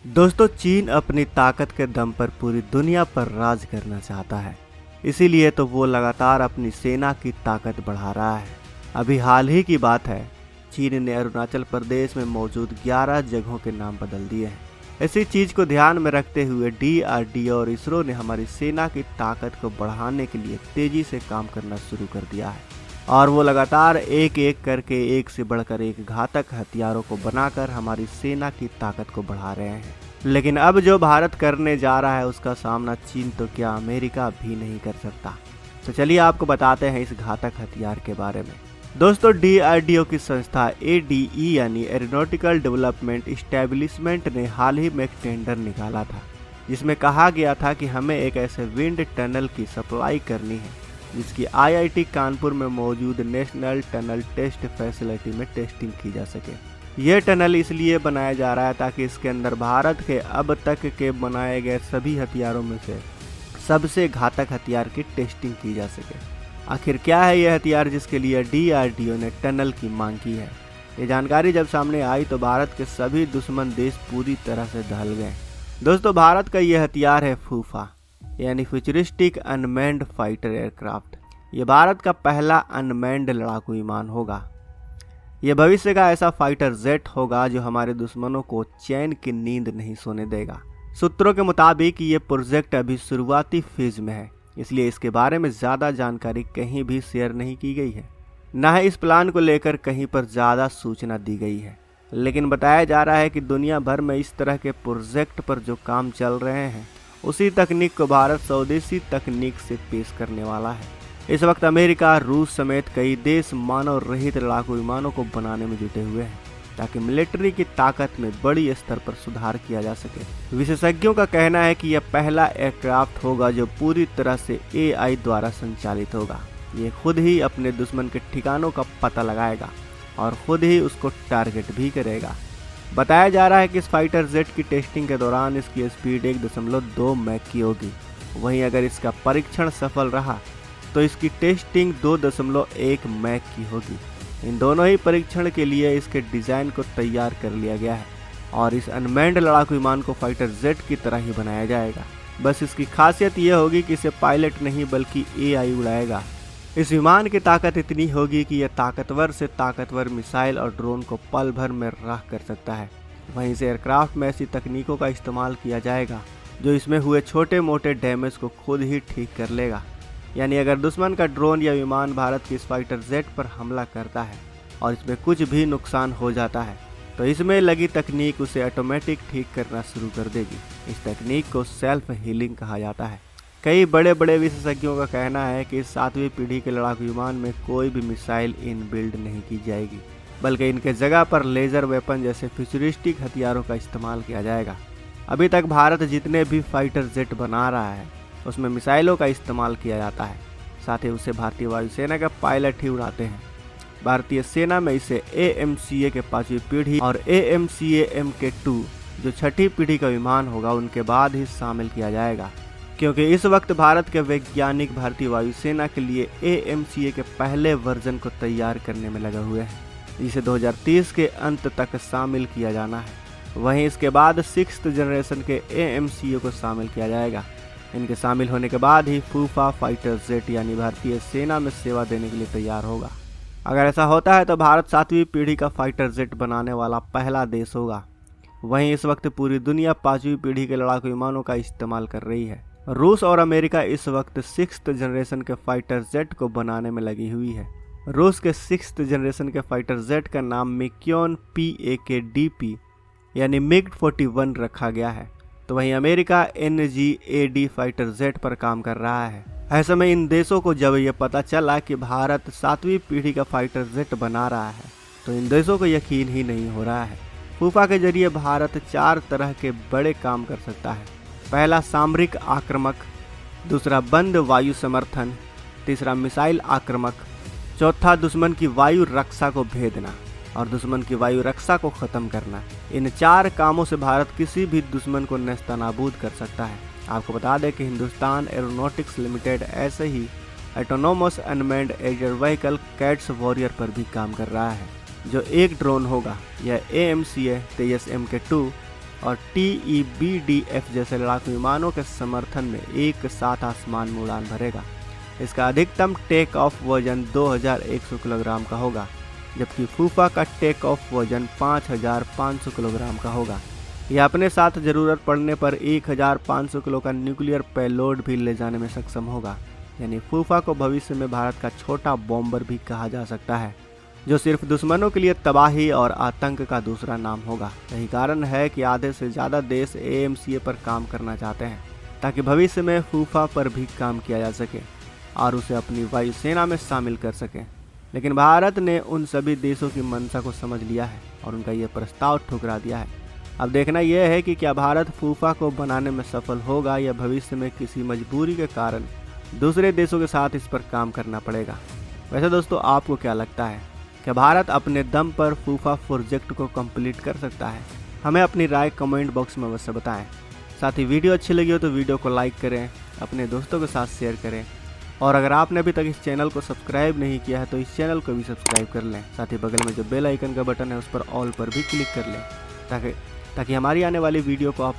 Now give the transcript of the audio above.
दोस्तों, चीन अपनी ताकत के दम पर पूरी दुनिया पर राज करना चाहता है। इसीलिए तो वो लगातार अपनी सेना की ताकत बढ़ा रहा है। अभी हाल ही की बात है, चीन ने अरुणाचल प्रदेश में मौजूद 11 जगहों के नाम बदल दिए हैं। इसी चीज को ध्यान में रखते हुए DRDO और इसरो ने हमारी सेना की ताकत को बढ़ाने के लिए तेजी से काम करना शुरू कर दिया है। और वो लगातार एक एक करके एक से बढ़कर एक घातक हथियारों को बनाकर हमारी सेना की ताकत को बढ़ा रहे हैं। लेकिन अब जो भारत करने जा रहा है उसका सामना चीन तो क्या अमेरिका भी नहीं कर सकता। तो चलिए आपको बताते हैं इस घातक हथियार के बारे में। दोस्तों, DRDO की संस्था ADE यानी एरोनॉटिकल डेवलपमेंट इस्टेब्लिशमेंट ने हाल ही में एक टेंडर निकाला था, जिसमें कहा गया था कि हमें एक ऐसे विंड टनल की सप्लाई करनी है जिसकी IIT कानपुर में मौजूद नेशनल टनल टेस्ट फैसिलिटी में टेस्टिंग की जा सके। यह टनल इसलिए बनाया जा रहा है ताकि इसके अंदर भारत के अब तक के बनाए गए सभी हथियारों में से सबसे घातक हथियार की टेस्टिंग की जा सके। आखिर क्या है यह हथियार जिसके लिए DRDO ने टनल की मांग की है? ये जानकारी जब सामने आई तो भारत के सभी दुश्मन देश पूरी तरह से दहल गए। दोस्तों, भारत का यह हथियार है फूफा यानी फ्यूचरिस्टिक अनमैन्ड फाइटर एयरक्राफ्ट। ये भारत का पहला अनमैन्ड लड़ाकू विमान होगा। यह भविष्य का ऐसा फाइटर जेट होगा जो हमारे दुश्मनों को चैन की नींद नहीं सोने देगा। सूत्रों के मुताबिक ये प्रोजेक्ट अभी शुरुआती फेज में है, इसलिए इसके बारे में ज़्यादा जानकारी कहीं भी शेयर नहीं की गई है। न ही इस प्लान को लेकर कहीं पर ज़्यादा सूचना दी गई है। लेकिन बताया जा रहा है कि दुनिया भर में इस तरह के प्रोजेक्ट पर जो काम चल रहे हैं उसी तकनीक को भारत स्वदेशी तकनीक से पेश करने वाला है। इस वक्त अमेरिका, रूस समेत कई देश मानव रहित लड़ाकू विमानों को बनाने में जुटे हुए हैं ताकि मिलिट्री की ताकत में बड़ी स्तर पर सुधार किया जा सके। विशेषज्ञों का कहना है कि यह पहला एयरक्राफ्ट होगा जो पूरी तरह से AI द्वारा संचालित होगा। ये खुद ही अपने दुश्मन के ठिकानों का पता लगाएगा और खुद ही उसको टारगेट भी करेगा। बताया जा रहा है कि इस फाइटर जेट की टेस्टिंग के दौरान इसकी स्पीड 1.2 मैक की होगी। वहीं अगर इसका परीक्षण सफल रहा तो इसकी टेस्टिंग 2.1 मैक की होगी। इन दोनों ही परीक्षण के लिए इसके डिज़ाइन को तैयार कर लिया गया है और इस अनमैन्ड लड़ाकू विमान को फाइटर जेट की तरह ही बनाया जाएगा। बस इसकी खासियत यह होगी कि इसे पायलट नहीं बल्कि AI उड़ाएगा। इस विमान की ताकत इतनी होगी कि यह ताकतवर से ताकतवर मिसाइल और ड्रोन को पल भर में राख कर सकता है। वहीं से एयरक्राफ्ट में ऐसी तकनीकों का इस्तेमाल किया जाएगा जो इसमें हुए छोटे मोटे डैमेज को खुद ही ठीक कर लेगा। यानी अगर दुश्मन का ड्रोन या विमान भारत की इस फाइटर जेट पर हमला करता है और इसमें कुछ भी नुकसान हो जाता है तो इसमें लगी तकनीक उसे ऑटोमेटिक ठीक करना शुरू कर देगी। इस तकनीक को सेल्फ हीलिंग कहा जाता है। कई बड़े बड़े विशेषज्ञों का कहना है कि इस 7वीं पीढ़ी के लड़ाकू विमान में कोई भी मिसाइल इनबिल्ड नहीं की जाएगी, बल्कि इनके जगह पर लेज़र वेपन जैसे फ्यूचरिस्टिक हथियारों का इस्तेमाल किया जाएगा। अभी तक भारत जितने भी फाइटर जेट बना रहा है उसमें मिसाइलों का इस्तेमाल किया जाता है। साथ ही उसे भारतीय वायुसेना के पायलट ही उड़ाते हैं। भारतीय सेना में इसे AMCA के 5वीं पीढ़ी और AMCA MK2 जो 6ठी पीढ़ी का विमान होगा उनके बाद ही शामिल किया जाएगा, क्योंकि इस वक्त भारत के वैज्ञानिक भारतीय वायुसेना के लिए AMCA के पहले वर्जन को तैयार करने में लगे हुए हैं, जिसे 2030 के अंत तक शामिल किया जाना है। वहीं इसके बाद 6th जनरेशन के AMCA को शामिल किया जाएगा। इनके शामिल होने के बाद ही फूफा फाइटर जेट यानी भारतीय सेना में सेवा देने के लिए तैयार होगा। अगर ऐसा होता है तो भारत 7वीं पीढ़ी का फाइटर जेट बनाने वाला पहला देश होगा। वहीं इस वक्त पूरी दुनिया 5वीं पीढ़ी के लड़ाकू विमानों का इस्तेमाल कर रही है। रूस और अमेरिका इस वक्त 6th जनरेशन के फाइटर जेट को बनाने में लगी हुई है। रूस के 6th जनरेशन के फाइटर जेट का नाम मिक्योन PAKDP यानी MiG-41 रखा गया है। तो वहीं अमेरिका NGAD फाइटर जेट पर काम कर रहा है। ऐसे में इन देशों को जब यह पता चला कि भारत 7वीं पीढ़ी का फाइटर जेट बना रहा है तो इन देशों को यकीन ही नहीं हो रहा है। फूफा के जरिए भारत 4 तरह के बड़े काम कर सकता है। पहला सामरिक आक्रमक, दूसरा बंद वायु समर्थन, तीसरा मिसाइल आक्रमक, चौथा दुश्मन की वायु रक्षा को भेदना और दुश्मन की वायु रक्षा को ख़त्म करना। इन 4 कामों से भारत किसी भी दुश्मन को नेस्तनाबूद कर सकता है। आपको बता दें कि हिंदुस्तान एरोनॉटिक्स लिमिटेड ऐसे ही autonomous unmanned air vehicle CATS Warrior पर भी काम कर रहा है, जो एक ड्रोन होगा। यह AMCA तेजस MK2 और TEBDF जैसे लड़ाकू विमानों के समर्थन में एक साथ आसमान में उड़ान भरेगा। इसका अधिकतम टेक ऑफ वजन 2100 किलोग्राम का होगा, जबकि फूफा का टेक ऑफ वजन 5500 किलोग्राम का होगा। यह अपने साथ जरूरत पड़ने पर 1500 किलो का न्यूक्लियर पेलोड भी ले जाने में सक्षम होगा। यानी फूफा को भविष्य में भारत का छोटा बॉम्बर भी कहा जा सकता है, जो सिर्फ दुश्मनों के लिए तबाही और आतंक का दूसरा नाम होगा। यही कारण है कि आधे से ज़्यादा देश AMCA पर काम करना चाहते हैं, ताकि भविष्य में फूफा पर भी काम किया जा सके और उसे अपनी वायुसेना में शामिल कर सके। लेकिन भारत ने उन सभी देशों की मंशा को समझ लिया है और उनका ये प्रस्ताव ठुकरा दिया है। अब देखना यह है कि क्या भारत फूफा को बनाने में सफल होगा या भविष्य में किसी मजबूरी के कारण दूसरे देशों के साथ इस पर काम करना पड़ेगा। वैसे दोस्तों, आपको क्या लगता है, क्या भारत अपने दम पर फूफा प्रोजेक्ट को कंप्लीट कर सकता है? हमें अपनी राय कमेंट बॉक्स में अवश्य बताएं। साथ ही वीडियो अच्छी लगी हो तो वीडियो को लाइक करें, अपने दोस्तों के साथ शेयर करें, और अगर आपने अभी तक इस चैनल को सब्सक्राइब नहीं किया है तो इस चैनल को भी सब्सक्राइब कर लें। साथ ही बगल में जो बेल आइकन का बटन है उस पर ऑल पर भी क्लिक कर लें, ताकि हमारी आने वाली वीडियो को आप